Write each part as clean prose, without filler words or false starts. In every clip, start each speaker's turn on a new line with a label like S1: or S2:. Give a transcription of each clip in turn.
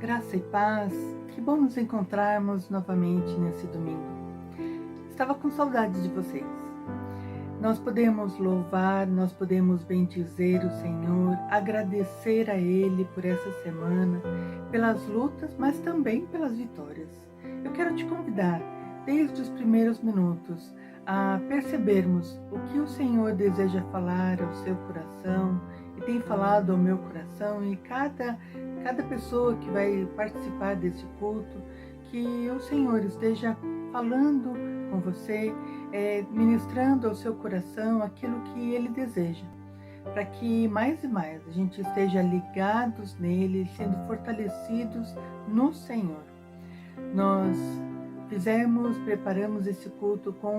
S1: Graça e paz, que bom nos encontrarmos novamente nesse domingo. Estava com saudade de vocês. Nós podemos louvar, nós podemos bendizer o Senhor, agradecer a Ele por essa semana, pelas lutas, mas também pelas vitórias. Eu quero te convidar, desde os primeiros minutos, a percebermos o que o Senhor deseja falar ao seu coração e tem falado ao meu coração, e cada pessoa que vai participar desse culto, que o Senhor esteja falando com você, ministrando ao seu coração aquilo que Ele deseja, para que mais e mais a gente esteja ligados nele, sendo fortalecidos no Senhor. Nós preparamos esse culto com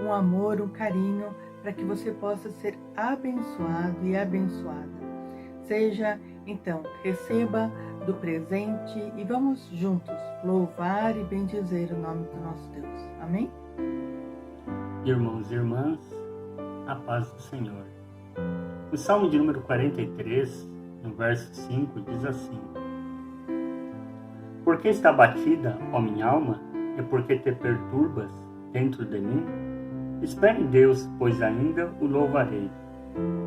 S1: um amor, um carinho, para que você possa ser abençoado e abençoada. Então, receba do presente e vamos juntos louvar e bendizer o nome do nosso Deus. Amém?
S2: Irmãos e irmãs, a paz do Senhor. O Salmo de número 43, no verso 5, diz assim: Por que está abatida, ó minha alma, e por que te perturbas dentro de mim? Espere em Deus, pois ainda o louvarei,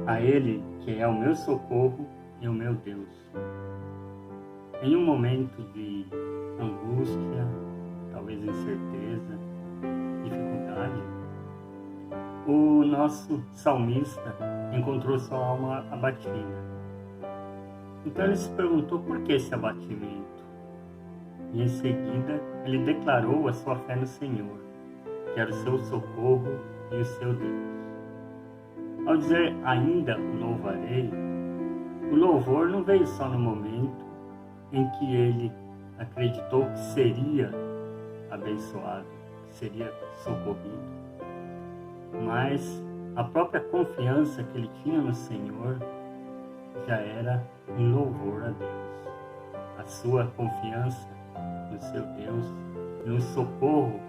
S2: a Ele que é o meu socorro e o meu Deus. Em um momento de angústia, talvez incerteza, dificuldade, o nosso salmista encontrou sua alma abatida. Então ele se perguntou por que esse abatimento. E em seguida ele declarou a sua fé no Senhor, que era o seu socorro e o seu Deus. Ao dizer ainda o louvarei, o louvor não veio só no momento em que ele acreditou que seria abençoado, que seria socorrido, mas a própria confiança que ele tinha no Senhor já era um louvor a Deus. A sua confiança no seu Deus, no socorro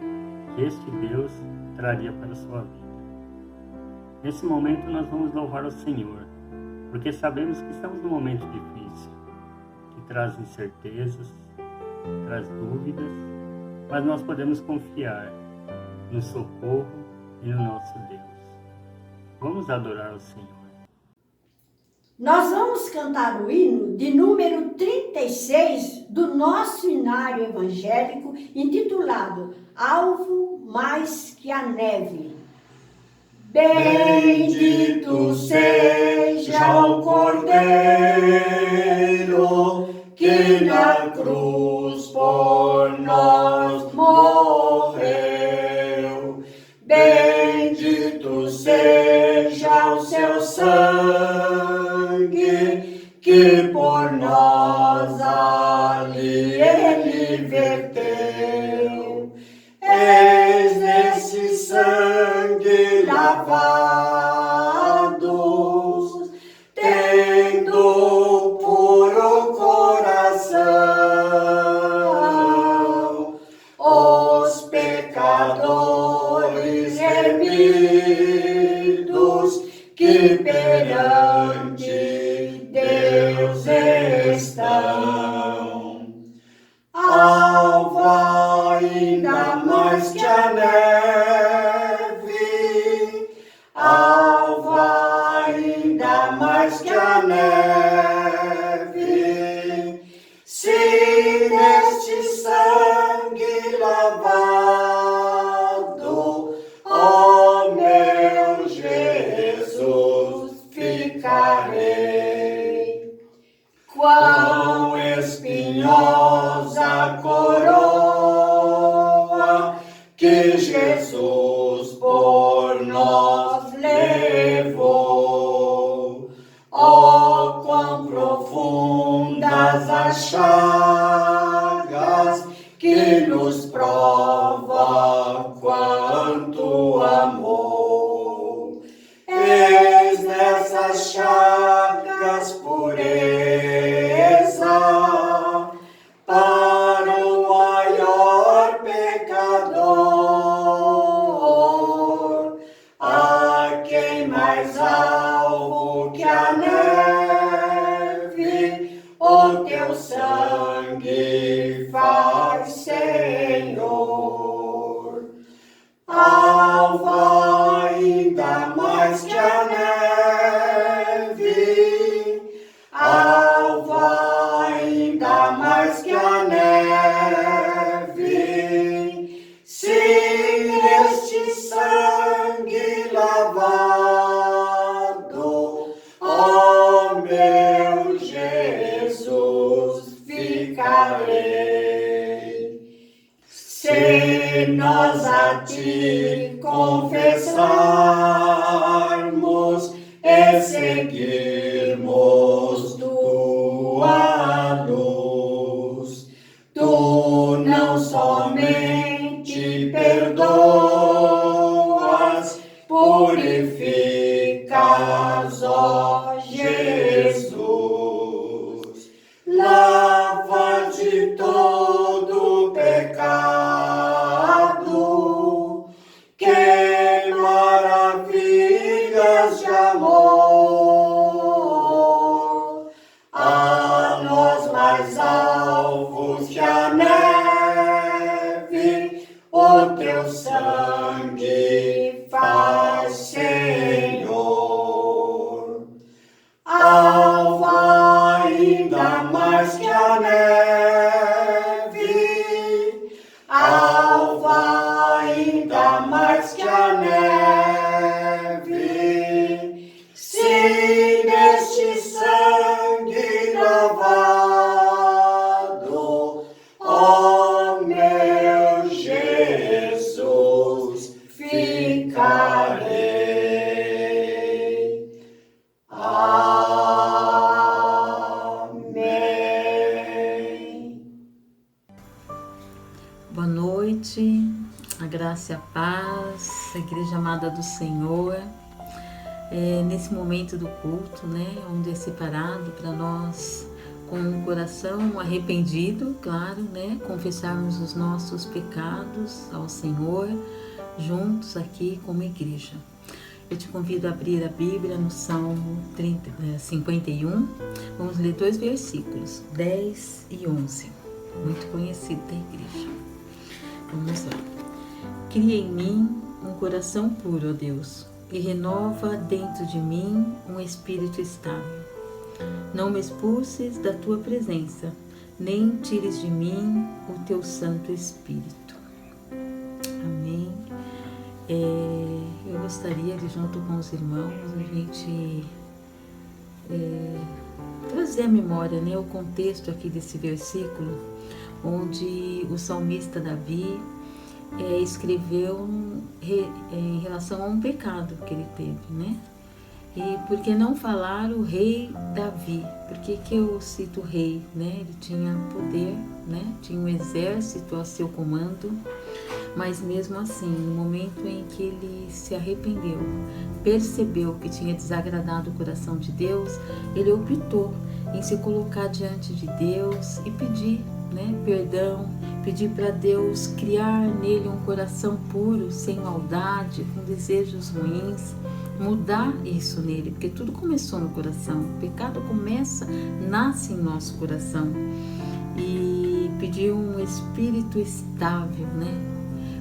S2: que este Deus traria para a sua vida. Nesse momento nós vamos louvar o Senhor, porque sabemos que estamos num momento difícil, que traz incertezas, traz dúvidas, mas nós podemos confiar no socorro e no nosso Deus. Vamos adorar o Senhor.
S3: Nós vamos cantar o hino de número 36 do nosso hinário evangélico, intitulado Alvo Mais que a Neve. Bendito seja o Cordeiro que na cruz por nós morreu. Bendito seja o seu sangue que por nós ali ele verteu. Eis nesse sangue lavados, tendo puro coração, os pecadores remidos que perante Deus estão. Alva ainda mais que a neve, alva ainda mais que a neve, se neste sangue lavado, ó meu Jesus, ficarei. Quão espinhosa coroa que Jesus por nós levou. Oh, quão profundas as chagas que nos prova quanto amor. Eis nessas chagas pureza para o maior pecador, a quem mais alvo que a neve, o teu sangue te confessarmos e seguirmos tua luz. Tu não somente perdoas, purificas, ó Jesus. Lava de todo pecado, que maravilhas de amor, a nós mais alvos que a neve, o teu sangue faz, Senhor. Alva ainda mais que a neve, alva ainda mais que a neve, se neste sangue lavado, ó meu Jesus, ficarei.
S4: Boa noite, a graça e a paz, a Igreja Amada do Senhor. Nesse momento do culto, onde é separado para nós, com o coração arrependido, claro, confessarmos os nossos pecados ao Senhor, juntos aqui como igreja. Eu te convido a abrir a Bíblia no Salmo 51. Vamos ler 2 versículos, 10 e 11, muito conhecido da igreja. Vamos lá. Cria em mim um coração puro, ó Deus, e renova dentro de mim um espírito estável. Não me expulses da tua presença, nem tires de mim o teu Santo Espírito. Amém. Eu gostaria de, junto com os irmãos, a gente trazer à memória o contexto aqui desse versículo, onde o salmista Davi escreveu em relação a um pecado que ele teve, E por que não falar o rei Davi? Por que eu cito o rei? Ele tinha poder, tinha um exército a seu comando, mas mesmo assim, no momento em que ele se arrependeu, percebeu que tinha desagradado o coração de Deus, ele optou em se colocar diante de Deus e pedir perdão, pedir para Deus criar nele um coração puro, sem maldade, com desejos ruins, mudar isso nele, porque tudo começou no coração. O pecado nasce em nosso coração. E pedir um espírito estável,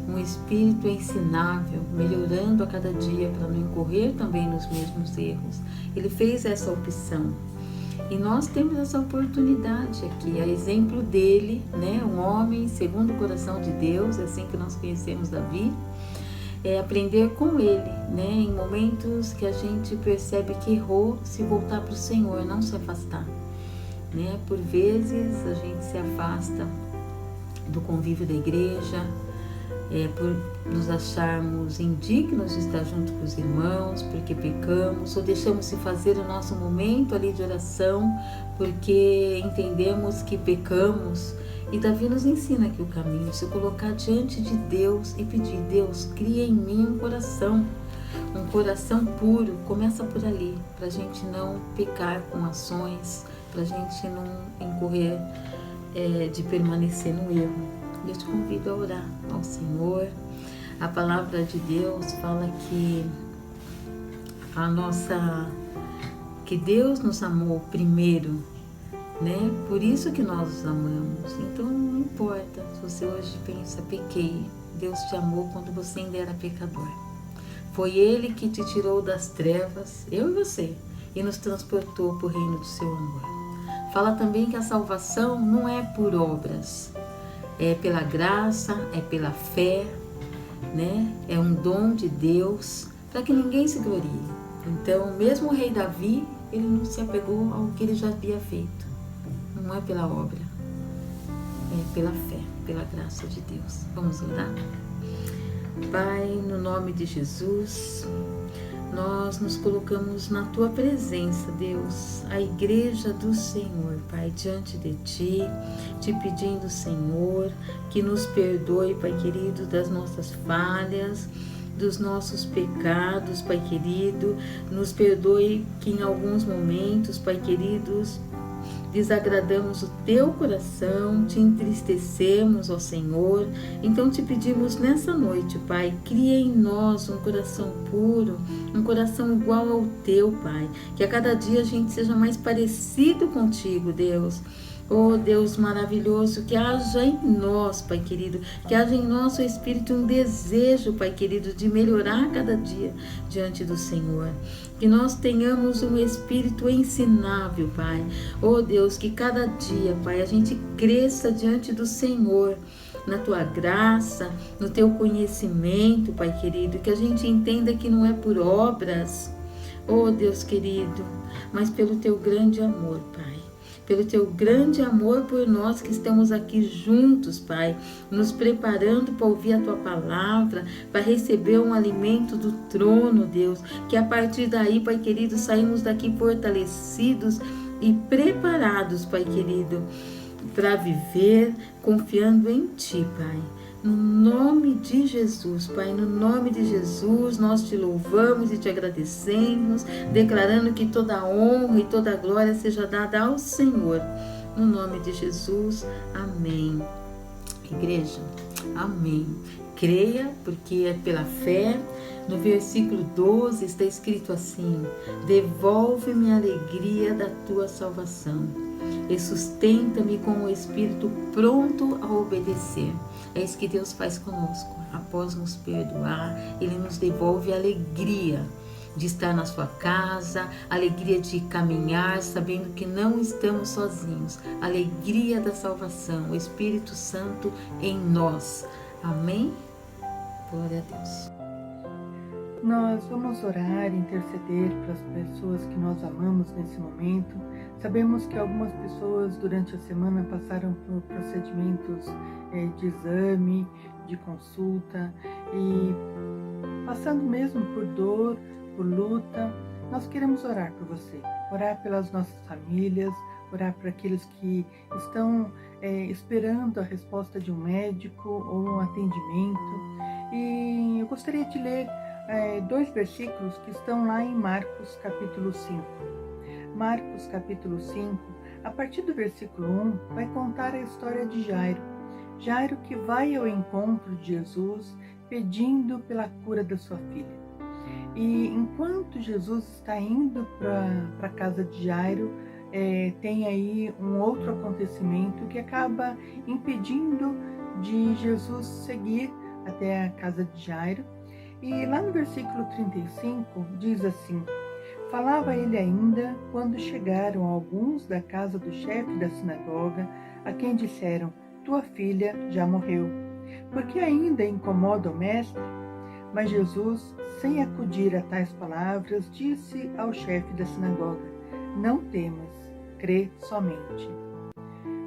S4: um espírito ensinável, melhorando a cada dia para não incorrer também nos mesmos erros. Ele fez essa opção. E nós temos essa oportunidade aqui, a exemplo dele, um homem segundo o coração de Deus, é assim que nós conhecemos Davi, aprender com ele, em momentos que a gente percebe que errou, se voltar para o Senhor, não se afastar. Por vezes a gente se afasta do convívio da igreja, por nos acharmos indignos de estar junto com os irmãos, porque pecamos, ou deixamos de fazer o nosso momento ali de oração, porque entendemos que pecamos. E Davi nos ensina aqui o caminho, se colocar diante de Deus e pedir: Deus, cria em mim um coração puro. Começa por ali, para a gente não pecar com ações, para a gente não incorrer de permanecer no erro. Eu te convido a orar ao Senhor. A palavra de Deus fala que que Deus nos amou primeiro, Por isso que nós os amamos. Então não importa se você hoje pensa: pequei. Deus te amou quando você ainda era pecador. Foi Ele que te tirou das trevas, eu e você, e nos transportou para o reino do seu amor. Fala também que a salvação não é por obras, é pela graça, é pela fé, É um dom de Deus para que ninguém se glorie. Então, mesmo o rei Davi, ele não se apegou ao que ele já havia feito. Não é pela obra, é pela fé, pela graça de Deus. Vamos orar? Pai, no nome de Jesus, nós nos colocamos na Tua presença, Deus, a igreja do Senhor, Pai, diante de Ti, te pedindo, Senhor, que nos perdoe, Pai querido, das nossas falhas, dos nossos pecados, Pai querido, nos perdoe que em alguns momentos, Pai queridos, desagradamos o Teu coração, te entristecemos, ó Senhor. Então te pedimos nessa noite, Pai, cria em nós um coração puro, um coração igual ao Teu, Pai. Que a cada dia a gente seja mais parecido contigo, Deus. Oh Deus maravilhoso, que haja em nós, Pai querido, que haja em nosso espírito um desejo, Pai querido, de melhorar cada dia diante do Senhor. Que nós tenhamos um espírito ensinável, Pai. Oh Deus, que cada dia, Pai, a gente cresça diante do Senhor, na Tua graça, no Teu conhecimento, Pai querido, que a gente entenda que não é por obras, oh Deus querido, mas pelo Teu grande amor, Pai. Pelo Teu grande amor por nós que estamos aqui juntos, Pai, nos preparando para ouvir a Tua palavra, para receber um alimento do trono, Deus, que a partir daí, Pai querido, saímos daqui fortalecidos e preparados, Pai querido, para viver confiando em Ti, Pai. No nome de Jesus, Pai, no nome de Jesus, nós Te louvamos e Te agradecemos, declarando que toda a honra e toda a glória seja dada ao Senhor. No nome de Jesus, amém. Igreja, amém. Creia, porque é pela fé. No versículo 12 está escrito assim: devolve-me a alegria da Tua salvação e sustenta-me com o espírito pronto a obedecer. É isso que Deus faz conosco. Após nos perdoar, Ele nos devolve a alegria de estar na sua casa, a alegria de caminhar, sabendo que não estamos sozinhos, a alegria da salvação, o Espírito Santo em nós. Amém? Glória a Deus.
S1: Nós vamos orar e interceder para as pessoas que nós amamos nesse momento. Sabemos que algumas pessoas durante a semana passaram por procedimentos de exame, de consulta e passando mesmo por dor, por luta. Nós queremos orar por você, orar pelas nossas famílias, orar para aqueles que estão esperando a resposta de um médico ou um atendimento. E eu gostaria de ler 2 versículos que estão lá em Marcos capítulo 5. Marcos capítulo 5, a partir do versículo 1, vai contar a história de Jairo. Jairo que vai ao encontro de Jesus pedindo pela cura da sua filha. E enquanto Jesus está indo para a casa de Jairo, tem aí um outro acontecimento que acaba impedindo de Jesus seguir até a casa de Jairo. E lá no versículo 35 diz assim: falava ele ainda quando chegaram alguns da casa do chefe da sinagoga, a quem disseram: tua filha já morreu, porque ainda incomoda o mestre? Mas Jesus, sem acudir a tais palavras, disse ao chefe da sinagoga: não temas, crê somente.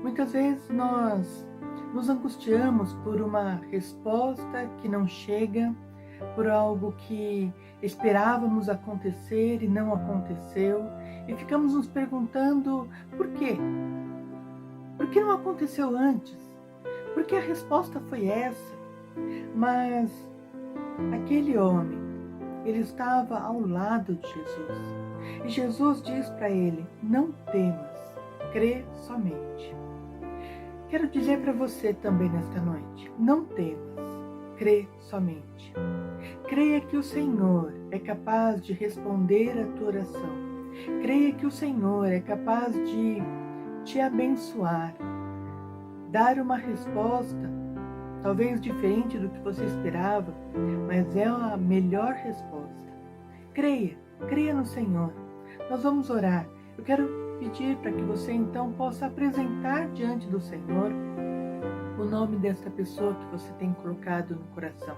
S1: Muitas vezes nós nos angustiamos por uma resposta que não chega, por algo que esperávamos acontecer e não aconteceu, e ficamos nos perguntando por quê? Por que não aconteceu antes? Por que a resposta foi essa? Mas aquele homem, ele estava ao lado de Jesus. E Jesus diz para ele: não temas, crê somente. Quero dizer para você também nesta noite: não temas, crê somente. Creia que o Senhor é capaz de responder a tua oração. Creia que o Senhor é capaz de te abençoar, dar uma resposta, talvez diferente do que você esperava, mas é a melhor resposta. Creia no Senhor. Nós vamos orar. Eu quero pedir para que você então possa apresentar diante do Senhor o nome desta pessoa que você tem colocado no coração.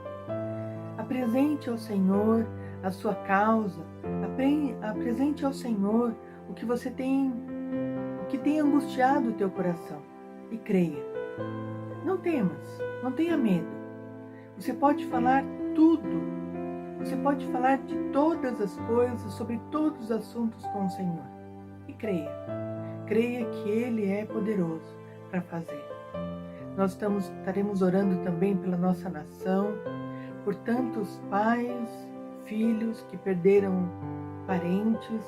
S1: Apresente ao Senhor a sua causa, apresente ao Senhor o que você tem, o que tem angustiado o teu coração, e creia. Não temas, não tenha medo. Você pode falar tudo. Você pode falar de todas as coisas, sobre todos os assuntos com o Senhor. E creia. Creia que Ele é poderoso para fazer. Nós estaremos orando também pela nossa nação, por tantos pais, filhos que perderam parentes,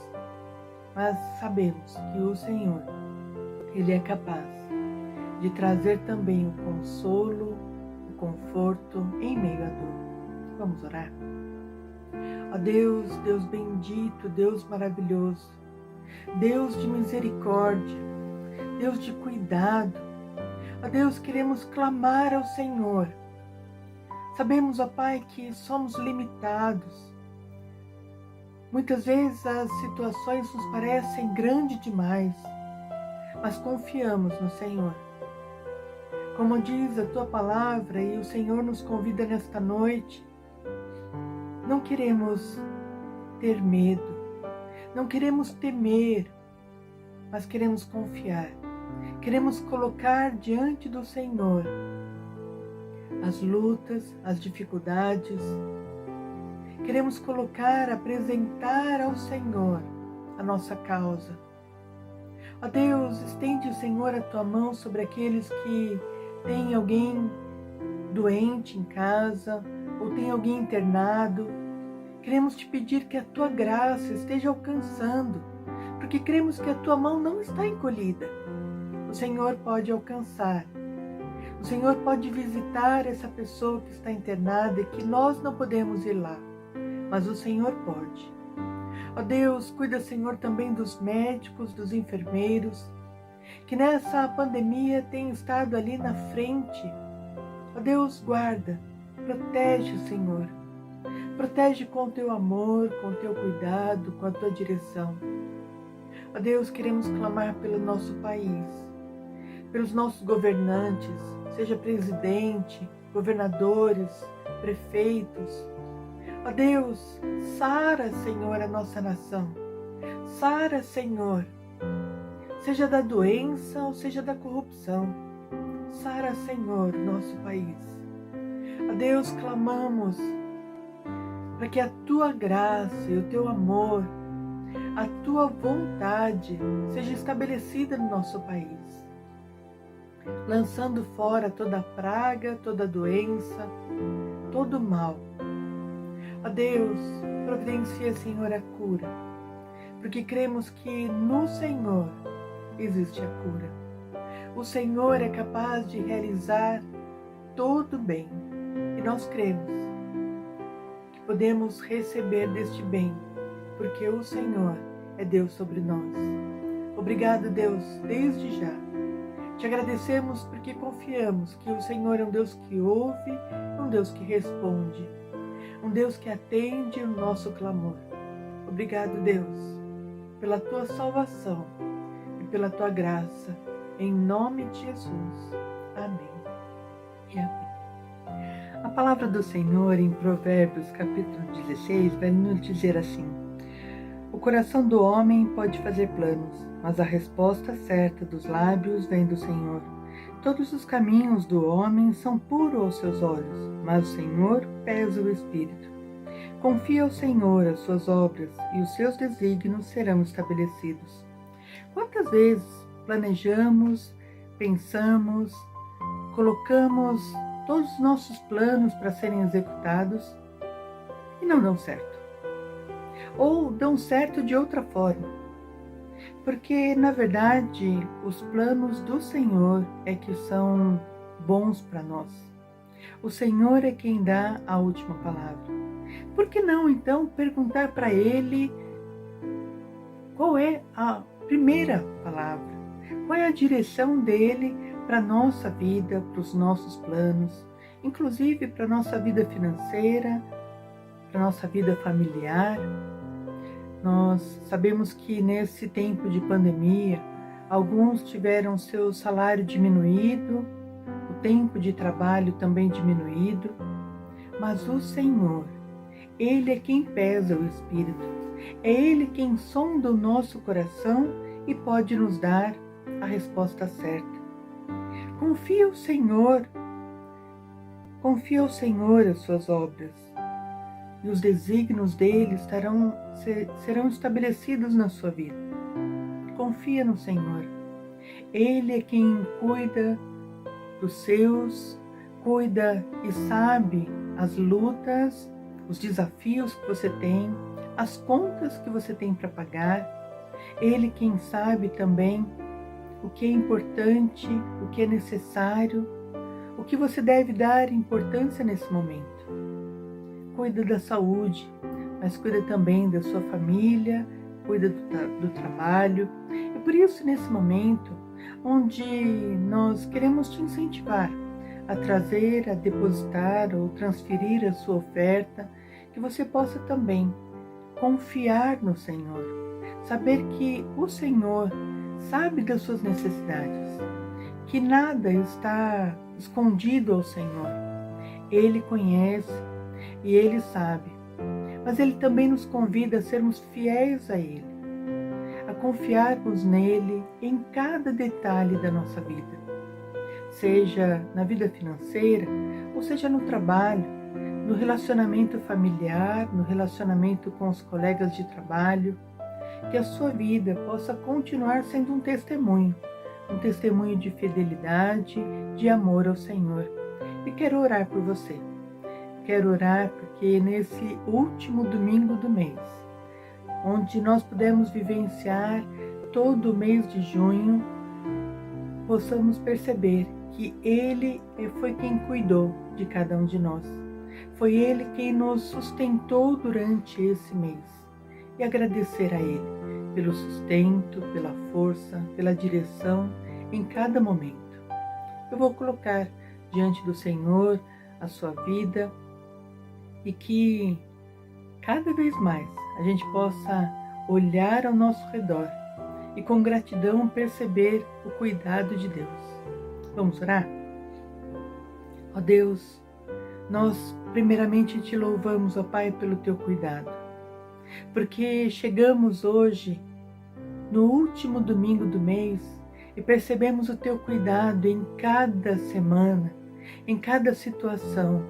S1: mas sabemos que o Senhor, Ele é capaz de trazer também o consolo, o conforto em meio à dor. Vamos orar? Ó Deus, Deus bendito, Deus maravilhoso, Deus de misericórdia, Deus de cuidado, ó Deus, queremos clamar ao Senhor. Sabemos, ó Pai, que somos limitados. Muitas vezes as situações nos parecem grandes demais, mas confiamos no Senhor. Como diz a Tua palavra e o Senhor nos convida nesta noite, não queremos ter medo, não queremos temer, mas queremos confiar. Queremos colocar diante do Senhor as lutas, as dificuldades. Queremos colocar, apresentar ao Senhor a nossa causa. Ó Deus, estende, Senhor, a Tua mão sobre aqueles que têm alguém doente em casa ou tem alguém internado. Queremos Te pedir que a Tua graça esteja alcançando, porque cremos que a Tua mão não está encolhida. O Senhor pode alcançar. O Senhor pode visitar essa pessoa que está internada e que nós não podemos ir lá, mas o Senhor pode. Ó Deus, cuida, Senhor, também dos médicos, dos enfermeiros, que nessa pandemia têm estado ali na frente. Ó Deus, guarda, protege, Senhor. Protege com o Teu amor, com o Teu cuidado, com a Tua direção. Ó Deus, queremos clamar pelo nosso país, pelos nossos governantes, seja presidente, governadores, prefeitos. Ó Deus, sara, Senhor, a nossa nação. Sara, Senhor, seja da doença ou seja da corrupção. Sara, Senhor, nosso país. Ó Deus, clamamos para que a Tua graça e o Teu amor, a Tua vontade seja estabelecida no nosso país, lançando fora toda praga, toda doença, todo mal. Ó Deus, providencia, Senhor, a cura, porque cremos que no Senhor existe a cura. O Senhor é capaz de realizar todo o bem, e nós cremos que podemos receber deste bem, porque o Senhor é Deus sobre nós. Obrigado, Deus, desde já. Te agradecemos porque confiamos que o Senhor é um Deus que ouve, um Deus que responde, um Deus que atende o nosso clamor. Obrigado, Deus, pela Tua salvação e pela Tua graça, em nome de Jesus. Amém e amém. A palavra do Senhor em Provérbios capítulo 16 vai nos dizer assim: o coração do homem pode fazer planos, mas a resposta certa dos lábios vem do Senhor. Todos os caminhos do homem são puros aos seus olhos, mas o Senhor pesa o espírito. Confia ao Senhor as suas obras e os seus desígnios serão estabelecidos. Quantas vezes planejamos, pensamos, colocamos todos os nossos planos para serem executados e não dão certo? Ou dão certo de outra forma? Porque, na verdade, os planos do Senhor é que são bons para nós. O Senhor é quem dá a última palavra. Por que não, então, perguntar para Ele qual é a primeira palavra? Qual é a direção dEle para a nossa vida, para os nossos planos, inclusive para a nossa vida financeira, para a nossa vida familiar? Nós sabemos que nesse tempo de pandemia, alguns tiveram seu salário diminuído, o tempo de trabalho também diminuído, mas o Senhor, Ele é quem pesa o espírito, é Ele quem sonda o nosso coração e pode nos dar a resposta certa. Confia o Senhor Confia ao Senhor as suas obras, e os desígnios dele serão estabelecidos na sua vida. Confia no Senhor. Ele é quem cuida dos seus, cuida e sabe as lutas, os desafios que você tem, as contas que você tem para pagar. Ele quem sabe também o que é importante, o que é necessário, o que você deve dar importância nesse momento. Cuida da saúde, mas cuida também da sua família, cuida do trabalho. E por isso, nesse momento, onde nós queremos te incentivar a trazer, a depositar ou transferir a sua oferta, que você possa também confiar no Senhor, saber que o Senhor sabe das suas necessidades, que nada está escondido ao Senhor. Ele conhece e Ele sabe, mas Ele também nos convida a sermos fiéis a Ele, a confiarmos nele em cada detalhe da nossa vida, seja na vida financeira, ou seja no trabalho, no relacionamento familiar, no relacionamento com os colegas de trabalho, que a sua vida possa continuar sendo um testemunho de fidelidade, de amor ao Senhor. E quero orar por você. Quero orar porque nesse último domingo do mês, onde nós pudemos vivenciar todo o mês de junho, possamos perceber que Ele foi quem cuidou de cada um de nós. Foi Ele quem nos sustentou durante esse mês. E agradecer a Ele pelo sustento, pela força, pela direção em cada momento. Eu vou colocar diante do Senhor a sua vida e que cada vez mais a gente possa olhar ao nosso redor e com gratidão perceber o cuidado de Deus. Vamos orar? Ó Deus, nós primeiramente te louvamos, ó Pai, pelo teu cuidado, porque chegamos hoje no último domingo do mês e percebemos o teu cuidado em cada semana, em cada situação.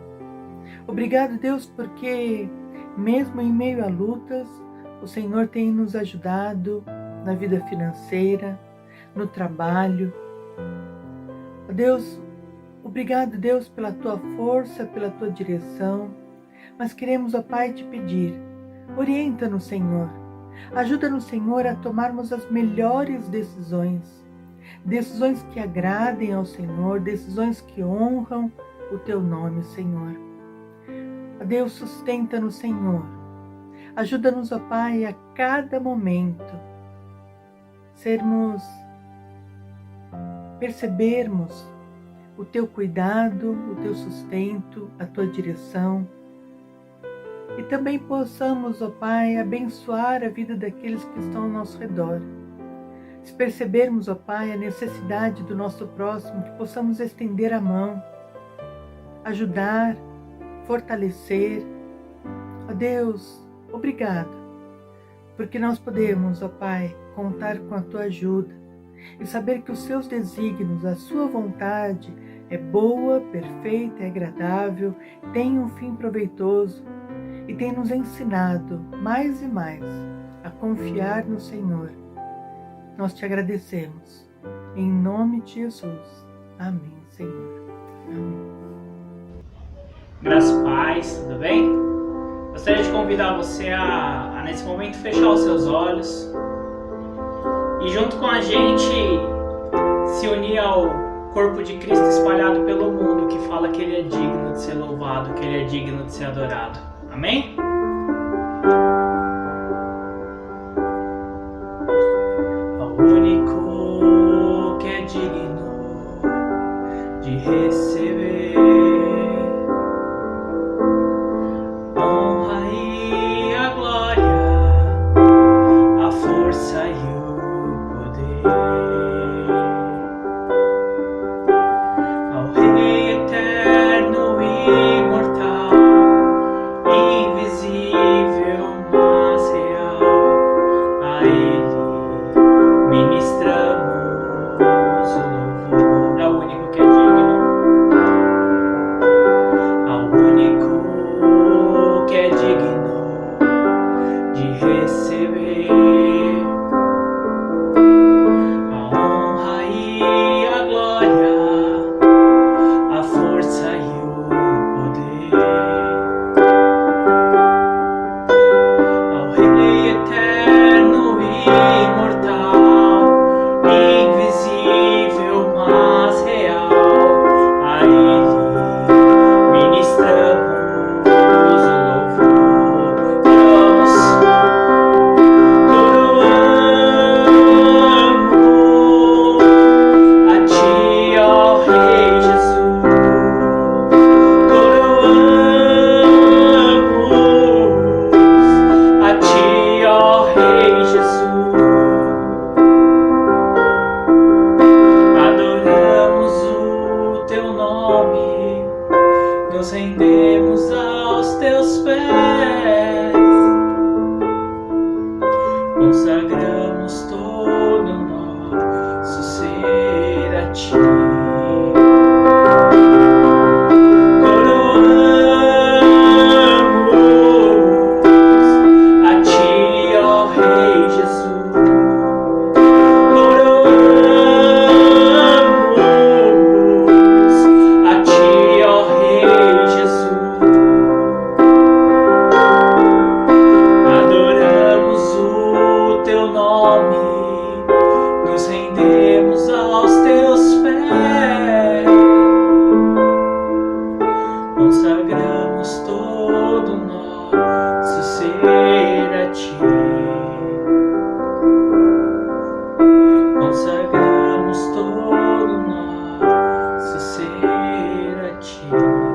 S1: Obrigado, Deus, porque mesmo em meio a lutas, o Senhor tem nos ajudado na vida financeira, no trabalho. Deus, obrigado, Deus, pela tua força, pela tua direção. Mas queremos, ó Pai, te pedir, orienta-nos, Senhor. Ajuda-nos, Senhor, a tomarmos as melhores decisões. Decisões que agradem ao Senhor, decisões que honram o teu nome, Senhor. Ó Deus, sustenta-nos, Senhor. Ajuda-nos, ó Pai, a cada momento percebermos o teu cuidado, o teu sustento, a tua direção. E também possamos, ó Pai, abençoar a vida daqueles que estão ao nosso redor. Se percebermos, ó Pai, a necessidade do nosso próximo, que possamos estender a mão, ajudar, fortalecer. Ó Deus, obrigado, porque nós podemos, ó Pai, contar com a tua ajuda e saber que os seus desígnios, a sua vontade é boa, perfeita, é agradável, tem um fim proveitoso e tem nos ensinado mais e mais a confiar no Senhor. Nós te agradecemos. Em nome de Jesus. Amém, Senhor. Amém.
S5: Graças a Paz, tudo bem? Gostaria de convidar você a nesse momento fechar os seus olhos e junto com a gente se unir ao corpo de Cristo espalhado pelo mundo, que fala que Ele é digno de ser louvado, que Ele é digno de ser adorado. Amém? O único que é digno de receber honra e a glória, a força e o poder, ao Rei eterno e imortal, invisível, nos rendemos aos teus pés, consagramos todo nosso ser a ti, consagramos todo nosso ser a ti.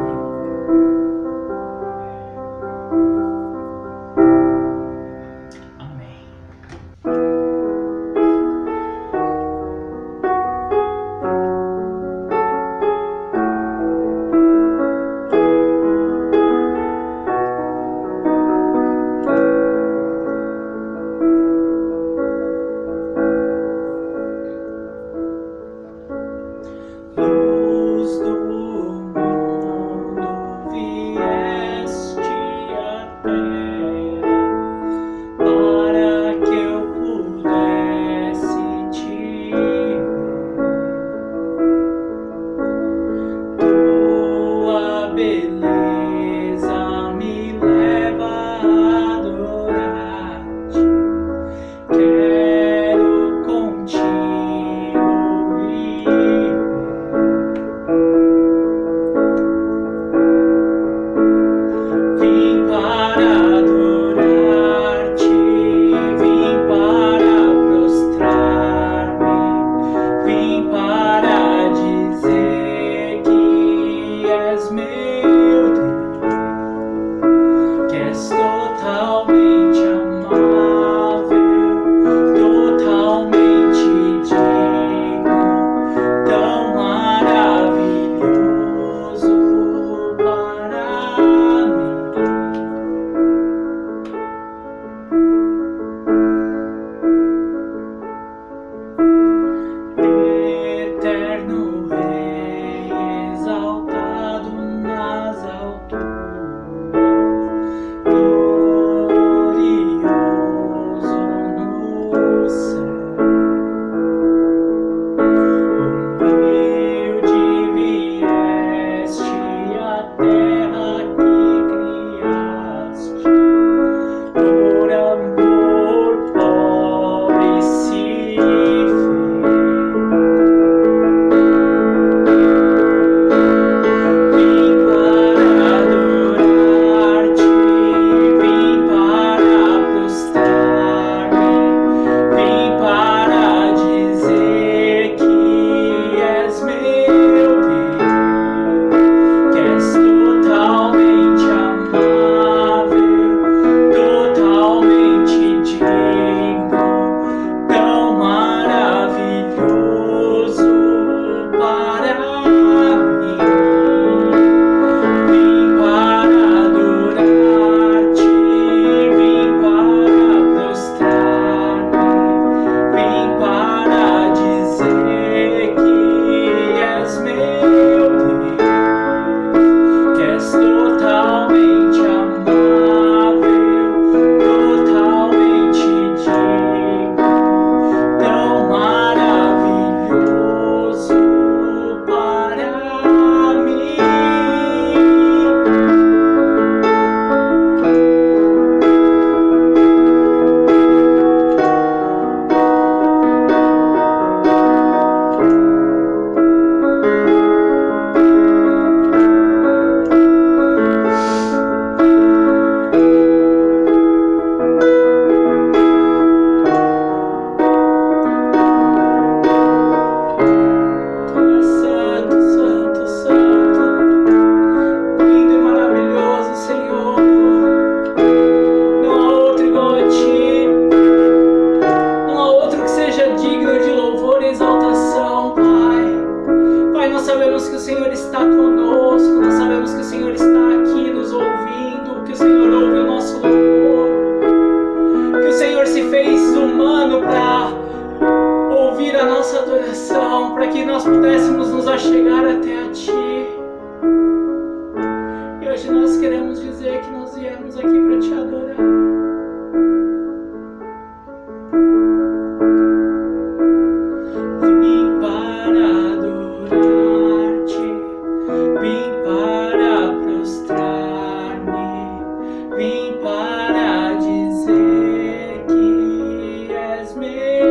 S6: Vim para dizer que és meu.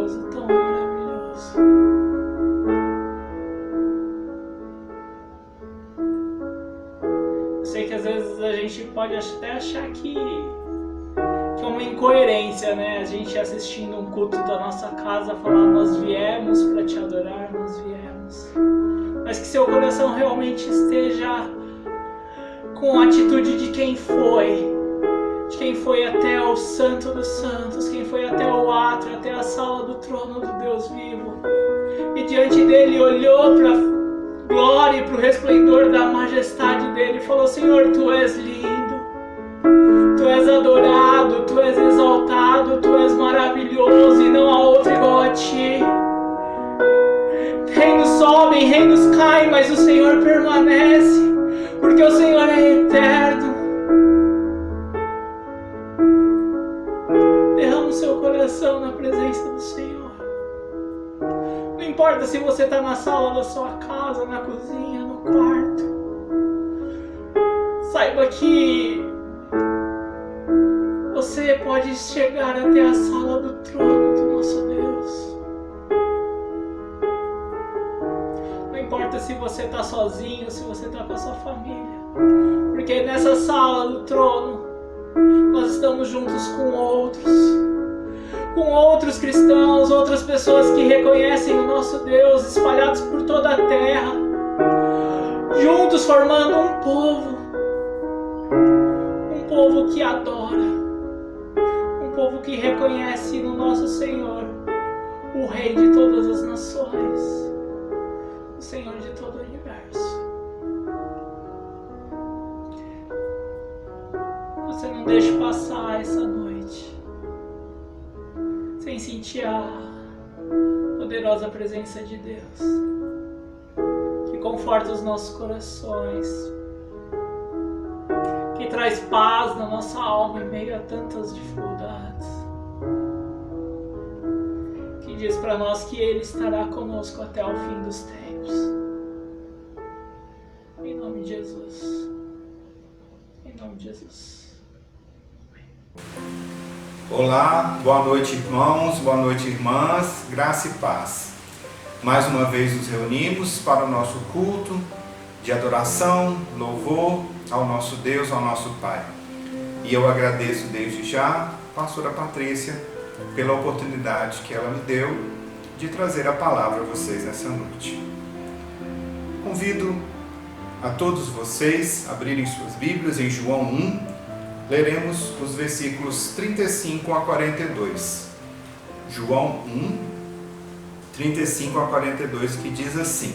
S5: maravilhoso, tão maravilhoso. Eu sei que às vezes a gente pode até achar que é uma incoerência, né? A gente assistindo um culto da nossa casa falar: nós viemos para te adorar, nós viemos. Mas que seu coração realmente esteja com a atitude de quem foi até o Santo dos Santos, quem foi até o átrio, até a sala do trono do Deus vivo, e diante dele olhou para a glória e para o resplendor da majestade dele e falou: Senhor, tu és lindo, tu és adorado, tu és exaltado, tu és maravilhoso e não há outro igual a ti. Reinos sobem, reinos caem, mas o Senhor permanece, porque o Senhor é eterno. Derrama o seu coração na presença do Senhor. Não importa se você está na sala da sua casa, na cozinha, no quarto. Saiba que você pode chegar até a sala do trono do nosso Deus. Não importa se você está sozinho, se você está com a sua família. Porque nessa sala do trono, nós estamos juntos com outros cristãos, outras pessoas que reconhecem o nosso Deus, espalhados por toda a terra, juntos formando um povo que adora, um povo que reconhece no nosso Senhor o Rei de todas as nações, o Senhor de todo o universo. Você não deixe passar essa noite sem sentir a poderosa presença de Deus, que conforta os nossos corações, que traz paz na nossa alma em meio a tantas dificuldades, que diz para nós que Ele estará conosco até o fim dos tempos. Em nome de Jesus. Em nome de Jesus.
S6: Olá, boa noite irmãos, boa noite irmãs, graça e paz. Mais uma vez nos reunimos para o nosso culto de adoração, louvor ao nosso Deus, ao nosso Pai. E eu agradeço desde já a pastora Patrícia pela oportunidade que ela me deu de trazer a palavra a vocês nessa noite. Convido a todos vocês a abrirem suas Bíblias em João 1, leremos os versículos 35 a 42. João 1, 35 a 42, que diz assim: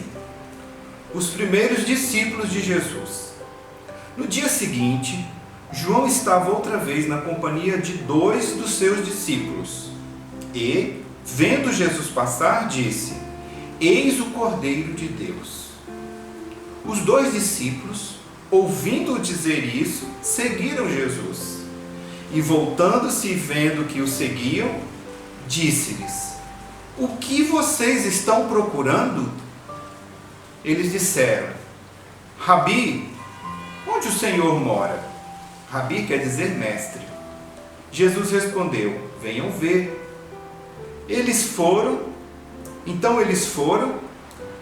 S6: Os primeiros discípulos de Jesus. No dia seguinte, João estava outra vez na companhia de 2 dos seus discípulos. E, vendo Jesus passar, disse: Eis o Cordeiro de Deus. Os 2 discípulos, ouvindo-o dizer isso, seguiram Jesus. E voltando-se e vendo que o seguiam, disse-lhes: O que vocês estão procurando? Eles disseram: Rabi, onde o Senhor mora? Rabi quer dizer mestre. Jesus respondeu: Venham ver. Então eles foram,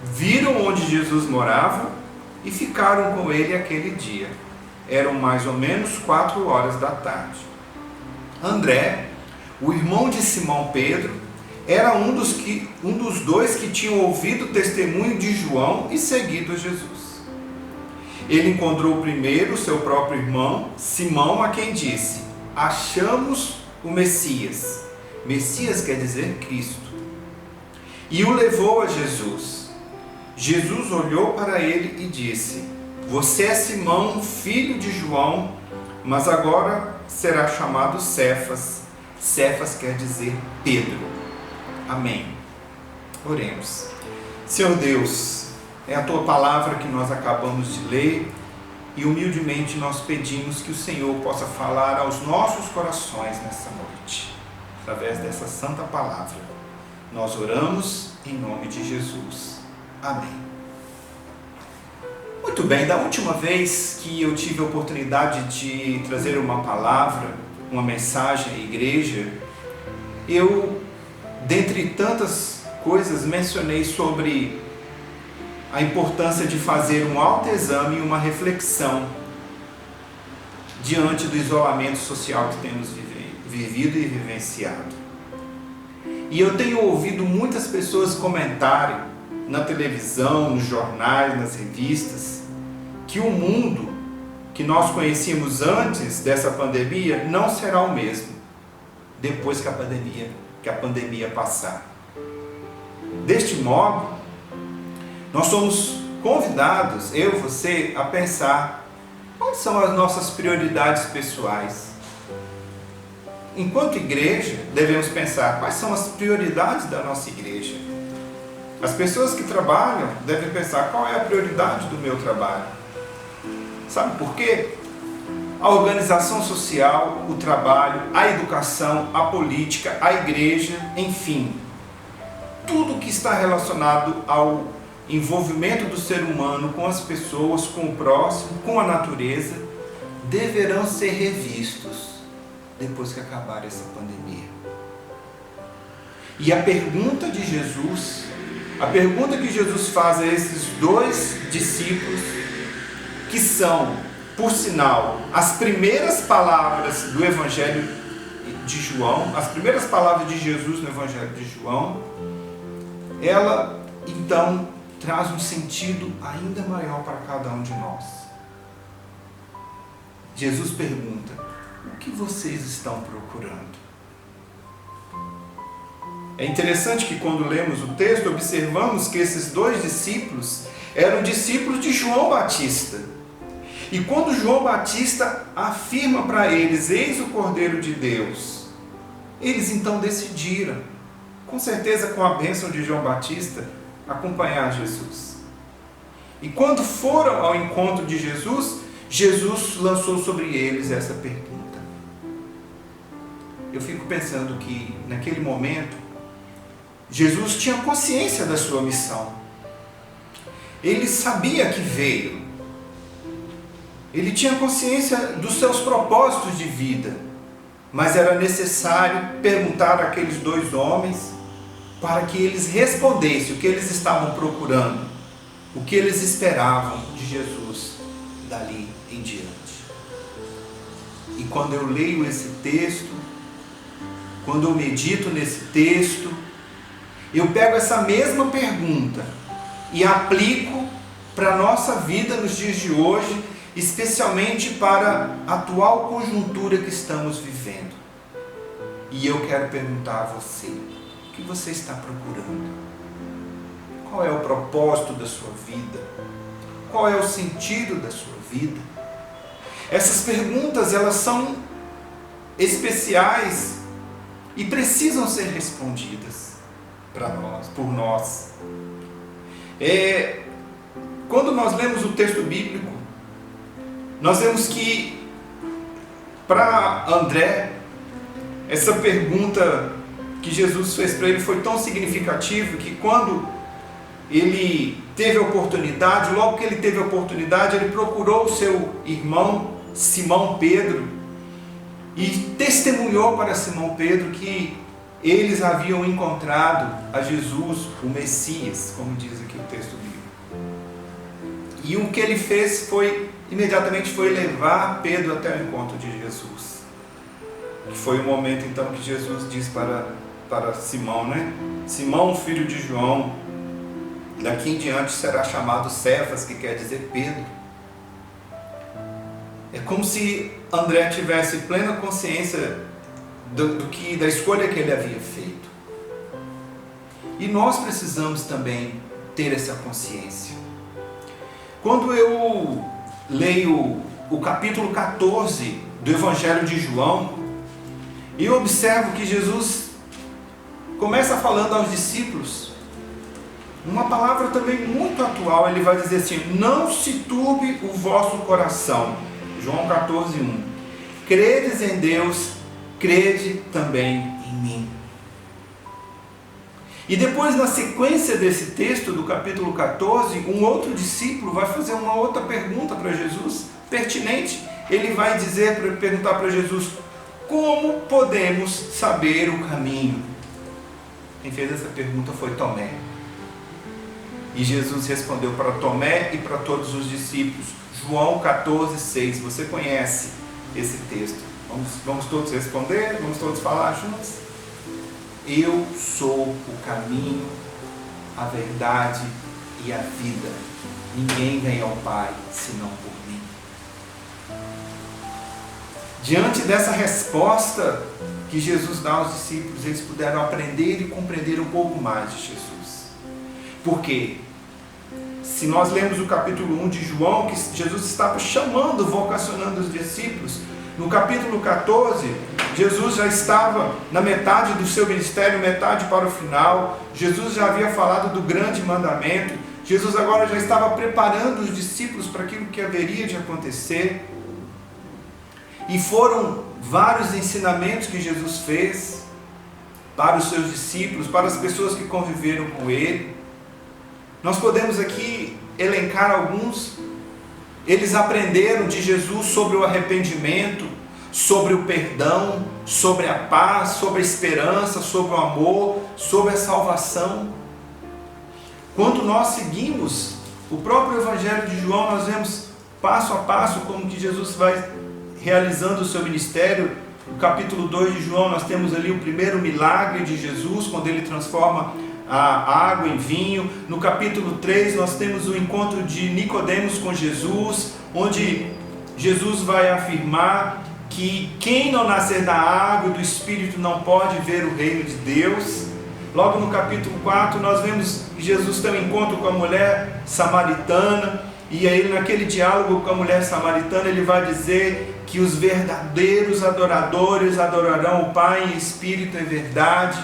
S6: viram onde Jesus morava e ficaram com ele aquele dia. Eram mais ou menos 4 horas da tarde. André, o irmão de Simão Pedro, era um dos 2 que tinham ouvido o testemunho de João e seguido a Jesus. Ele encontrou primeiro seu próprio irmão, Simão, a quem disse: Achamos o Messias. Messias quer dizer Cristo. E o levou a Jesus. Jesus olhou para ele e disse: Você é Simão, filho de João, mas agora será chamado Cefas. Cefas quer dizer Pedro. Amém. Oremos. Senhor Deus, é a Tua palavra que nós acabamos de ler e humildemente nós pedimos que o Senhor possa falar aos nossos corações nessa noite, através dessa santa palavra. Nós oramos em nome de Jesus. Amém. Muito bem, da última vez que eu tive a oportunidade de trazer uma palavra, uma mensagem à igreja, eu dentre tantas coisas, mencionei sobre a importância de fazer um autoexame e uma reflexão diante do isolamento social que temos vivido e vivenciado. E eu tenho ouvido muitas pessoas comentarem na televisão, nos jornais, nas revistas, que o mundo que nós conhecíamos antes dessa pandemia não será o mesmo depois que a pandemia passar. Deste modo, nós somos convidados, eu e você, a pensar quais são as nossas prioridades pessoais. Enquanto igreja, devemos pensar quais são as prioridades da nossa igreja. As pessoas que trabalham devem pensar qual é a prioridade do meu trabalho. Sabe por quê? A organização social, o trabalho, a educação, a política, a igreja, enfim, tudo que está relacionado ao envolvimento do ser humano com as pessoas, com o próximo, com a natureza, deverão ser revistos depois que acabar essa pandemia. E a pergunta que Jesus faz a esses dois discípulos, que são, por sinal, as primeiras palavras do Evangelho de João, as primeiras palavras de Jesus no Evangelho de João, ela, então, traz um sentido ainda maior para cada um de nós. Jesus pergunta: o que vocês estão procurando? É interessante que quando lemos o texto, observamos que esses dois discípulos eram discípulos de João Batista. E quando João Batista afirma para eles: eis o Cordeiro de Deus, eles então decidiram, com certeza com a bênção de João Batista, acompanhar Jesus. E quando foram ao encontro de Jesus, Jesus lançou sobre eles essa pergunta. Eu fico pensando que naquele momento Jesus tinha consciência da sua missão. Ele sabia que veio. Ele tinha consciência dos seus propósitos de vida. Mas era necessário perguntar àqueles dois homens para que eles respondessem o que eles estavam procurando, o que eles esperavam de Jesus dali em diante. E quando eu leio esse texto, quando eu medito nesse texto, eu pego essa mesma pergunta e aplico para a nossa vida nos dias de hoje, especialmente para a atual conjuntura que estamos vivendo. E eu quero perguntar a você: o que você está procurando? Qual é o propósito da sua vida? Qual é o sentido da sua vida? Essas perguntas, elas são especiais e precisam ser respondidas por nós. Quando nós lemos o texto bíblico, nós vemos que para André, essa pergunta que Jesus fez para ele foi tão significativa que quando ele teve a oportunidade, logo que ele teve a oportunidade, ele procurou o seu irmão Simão Pedro e testemunhou para Simão Pedro que eles haviam encontrado a Jesus, o Messias, como diz aqui o texto bíblico. E o que ele fez imediatamente foi levar Pedro até o encontro de Jesus. Que foi o momento então que Jesus diz para Simão, né? Simão, filho de João, daqui em diante será chamado Cefas, que quer dizer Pedro. É como se André tivesse plena consciência da escolha que ele havia feito. E nós precisamos também ter essa consciência. Quando eu leio o capítulo 14 do Evangelho de João, eu observo que Jesus começa falando aos discípulos uma palavra também muito atual. Ele vai dizer assim: não se turbe o vosso coração. João 14:1. Credes em Deus, crede também em mim. E depois, na sequência desse texto do capítulo 14, um outro discípulo vai fazer uma outra pergunta para Jesus, pertinente. Ele vai perguntar para Jesus: como podemos saber o caminho? Quem fez essa pergunta foi Tomé. E Jesus respondeu para Tomé e para todos os discípulos. João 14:6. Você conhece esse texto? Vamos todos responder? Vamos todos falar juntos? Eu sou o caminho, a verdade e a vida. Ninguém vem ao Pai senão por mim. Diante dessa resposta que Jesus dá aos discípulos, eles puderam aprender e compreender um pouco mais de Jesus. Por quê? Se nós lemos o capítulo 1 de João, que Jesus estava chamando, vocacionando os discípulos, no capítulo 14, Jesus já estava na metade do seu ministério, metade para o final. Jesus já havia falado do grande mandamento. Jesus agora já estava preparando os discípulos para aquilo que haveria de acontecer. E foram vários ensinamentos que Jesus fez para os seus discípulos, para as pessoas que conviveram com ele. Nós podemos aqui elencar alguns. Eles aprenderam de Jesus sobre o arrependimento, sobre o perdão, sobre a paz, sobre a esperança, sobre o amor, sobre a salvação. Quando nós seguimos o próprio Evangelho de João, nós vemos passo a passo como que Jesus vai realizando o seu ministério. No capítulo 2 de João, nós temos ali o primeiro milagre de Jesus, quando ele transforma a água em vinho. No capítulo 3, nós temos o encontro de Nicodemos com Jesus, onde Jesus vai afirmar que quem não nascer da água e do Espírito não pode ver o reino de Deus. Logo no capítulo 4, nós vemos que Jesus tem um encontro com a mulher samaritana, e aí naquele diálogo com a mulher samaritana, ele vai dizer que os verdadeiros adoradores adorarão o Pai em espírito e verdade.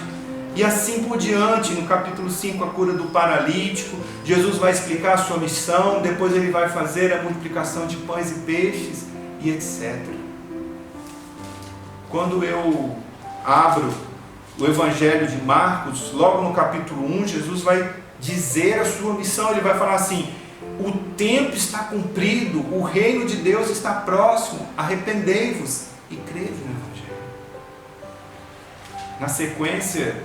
S6: E assim por diante. No capítulo 5, a cura do paralítico. Jesus vai explicar a sua missão, depois ele vai fazer a multiplicação de pães e peixes, e etc. Quando eu abro o Evangelho de Marcos, logo no capítulo 1, Jesus vai dizer a sua missão. Ele vai falar assim: o tempo está cumprido, o reino de Deus está próximo, arrependei-vos e crede no Evangelho. Na sequência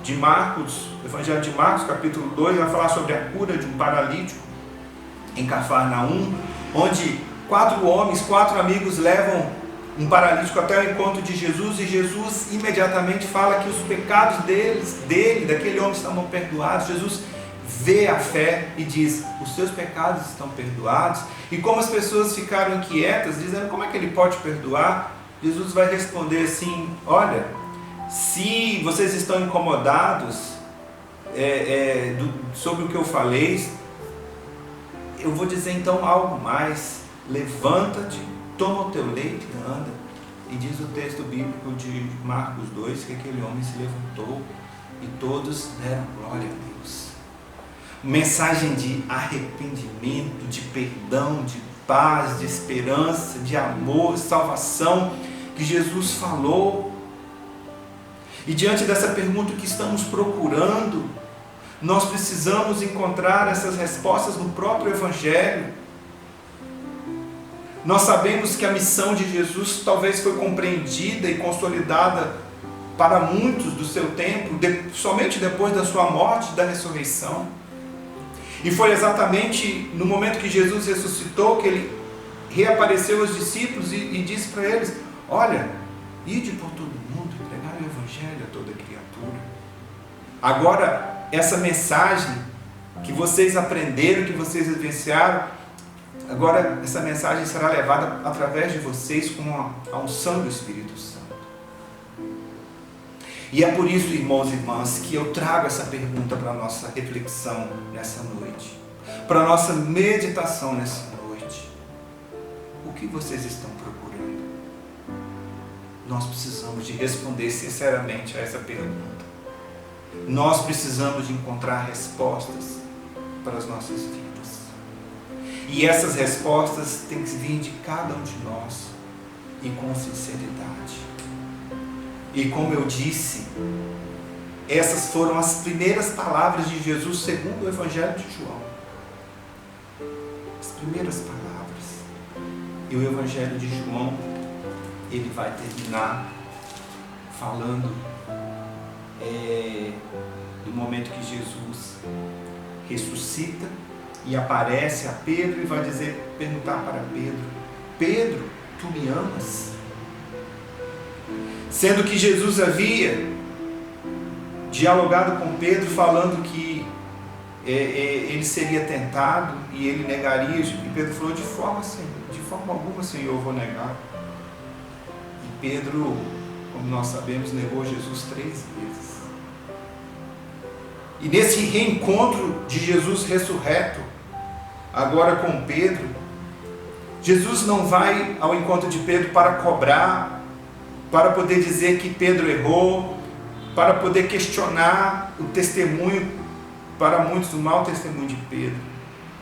S6: de Marcos, o Evangelho de Marcos, capítulo 2, vai falar sobre a cura de um paralítico em Cafarnaum, onde 4 amigos levam um paralítico até o encontro de Jesus, e Jesus imediatamente fala que os pecados daquele homem estavam perdoados. Jesus vê a fé e diz: os seus pecados estão perdoados. E como as pessoas ficaram inquietas, dizendo: como é que ele pode perdoar? Jesus vai responder assim: olha, se vocês estão incomodados sobre o que eu falei, eu vou dizer então algo mais. Levanta-te, toma o teu leito e anda. E diz o texto bíblico de Marcos 2 que aquele homem se levantou e todos deram glória a Deus. Mensagem de arrependimento, de perdão, de paz, de esperança, de amor, salvação que Jesus falou. E diante dessa pergunta que estamos procurando, nós precisamos encontrar essas respostas no próprio Evangelho. Nós sabemos que a missão de Jesus talvez foi compreendida e consolidada para muitos do seu tempo, somente depois da sua morte e da ressurreição. E foi exatamente no momento que Jesus ressuscitou que ele reapareceu aos discípulos e disse para eles: olha, ide por todo mundo e pregai o Evangelho a toda criatura. Agora, essa mensagem que vocês aprenderam, que vocês vivenciaram, agora essa mensagem será levada através de vocês com a unção do Espírito Santo. E é por isso, irmãos e irmãs, que eu trago essa pergunta para a nossa reflexão nessa noite, para a nossa meditação nessa noite. O que vocês estão procurando? Nós precisamos de responder sinceramente a essa pergunta. Nós precisamos de encontrar respostas para as nossas vidas. E essas respostas têm que vir de cada um de nós e com sinceridade. E como eu disse, essas foram as primeiras palavras de Jesus segundo o Evangelho de João. As primeiras palavras. E o Evangelho de João, ele vai terminar falando do momento que Jesus ressuscita e aparece a Pedro e vai perguntar para Pedro: Pedro, tu me amas? Sendo que Jesus havia dialogado com Pedro, falando que ele seria tentado e ele negaria. E Pedro falou: de forma alguma, Senhor, eu vou negar. E Pedro, como nós sabemos, negou Jesus 3 vezes. E nesse reencontro de Jesus ressurreto, agora com Pedro, Jesus não vai ao encontro de Pedro para cobrar, para poder dizer que Pedro errou, para poder questionar o testemunho, para muitos, o mau testemunho de Pedro.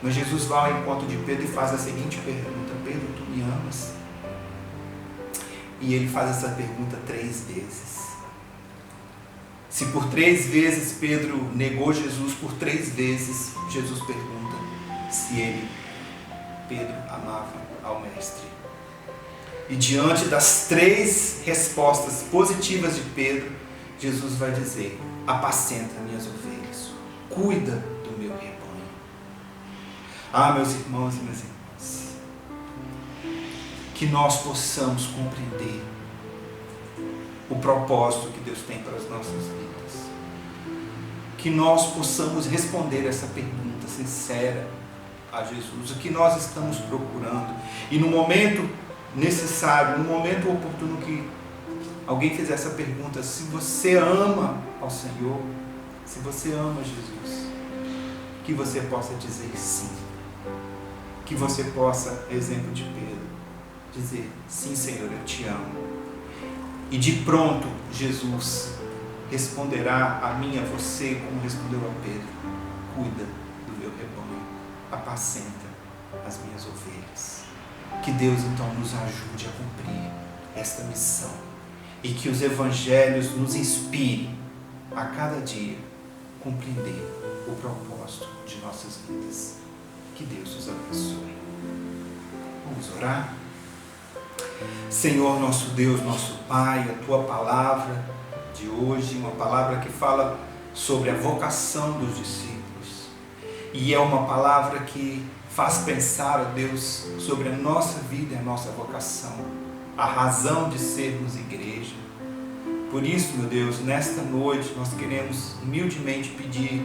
S6: Mas Jesus vai ao encontro de Pedro e faz a seguinte pergunta: Pedro, tu me amas? E ele faz essa pergunta 3 vezes. Se por 3 vezes Pedro negou Jesus, por 3 vezes Jesus pergunta se Pedro amava ao Mestre. E diante das 3 respostas positivas de Pedro, Jesus vai dizer: apacenta minhas ovelhas, cuida do meu rebanho. Ah, meus irmãos e minhas irmãs, que nós possamos compreender o propósito que Deus tem para as nossas vidas, que nós possamos responder essa pergunta sincera a Jesus, o que nós estamos procurando, e no momento necessário, no momento oportuno que alguém fizer essa pergunta, se você ama ao Senhor, se você ama Jesus, que você possa dizer sim, que você possa, exemplo de Pedro, dizer: sim, Senhor, eu te amo. E de pronto Jesus responderá a mim, a você, como respondeu a Pedro: cuida do meu rebanho, apacenta as minhas ovelhas. Que Deus então nos ajude a cumprir esta missão e que os evangelhos nos inspirem a cada dia compreender o propósito de nossas vidas. Que Deus os abençoe. Vamos orar? Senhor, nosso Deus, nosso Pai, a Tua palavra de hoje, uma palavra que fala sobre a vocação dos discípulos, e é uma palavra que faz pensar, ó Deus, sobre a nossa vida e a nossa vocação, a razão de sermos igreja. Por isso, meu Deus, nesta noite nós queremos humildemente pedir,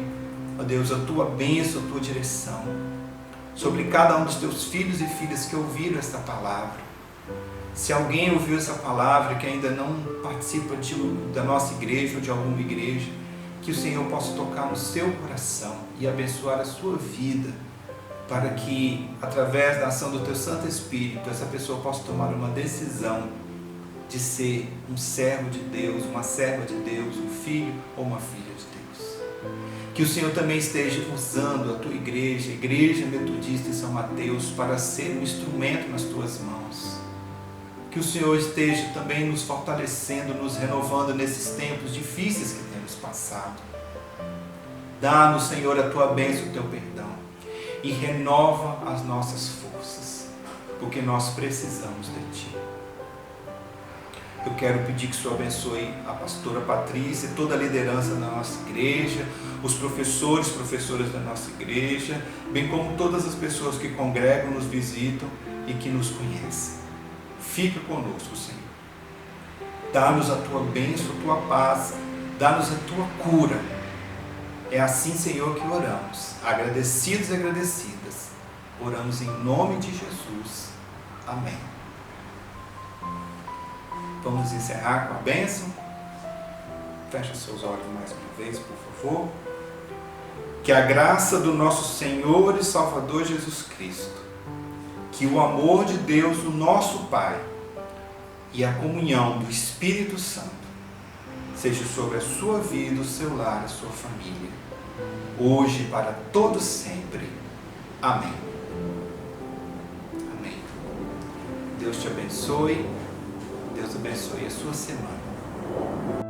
S6: ó Deus, a Tua bênção, a Tua direção sobre cada um dos Teus filhos e filhas que ouviram esta palavra. Se alguém ouviu essa palavra que ainda não participa da nossa igreja ou de alguma igreja, que o Senhor possa tocar no seu coração e abençoar a sua vida, para que, através da ação do Teu Santo Espírito, essa pessoa possa tomar uma decisão de ser um servo de Deus, uma serva de Deus, um filho ou uma filha de Deus. Que o Senhor também esteja usando a Tua igreja, a Igreja Metodista em São Mateus, para ser um instrumento nas Tuas mãos. Que o Senhor esteja também nos fortalecendo, nos renovando nesses tempos difíceis que temos passado. Dá-nos, Senhor, a Tua bênção e o Teu perdão, e renova as nossas forças, porque nós precisamos de Ti. Eu quero pedir que o Senhor abençoe a pastora Patrícia e toda a liderança da nossa igreja, os professores, professoras da nossa igreja, bem como todas as pessoas que congregam, nos visitam e que nos conhecem. Fica conosco, Senhor. Dá-nos a Tua bênção, a Tua paz, dá-nos a Tua cura. É assim, Senhor, que oramos, agradecidos e agradecidas. Oramos em nome de Jesus. Amém. Vamos encerrar com a bênção. Feche seus olhos mais uma vez, por favor. Que a graça do nosso Senhor e Salvador Jesus Cristo, que o amor de Deus, o nosso Pai, e a comunhão do Espírito Santo seja sobre a sua vida, o seu lar, a sua família, hoje e para todos sempre. Amém. Amém. Deus te abençoe. Deus abençoe a sua semana.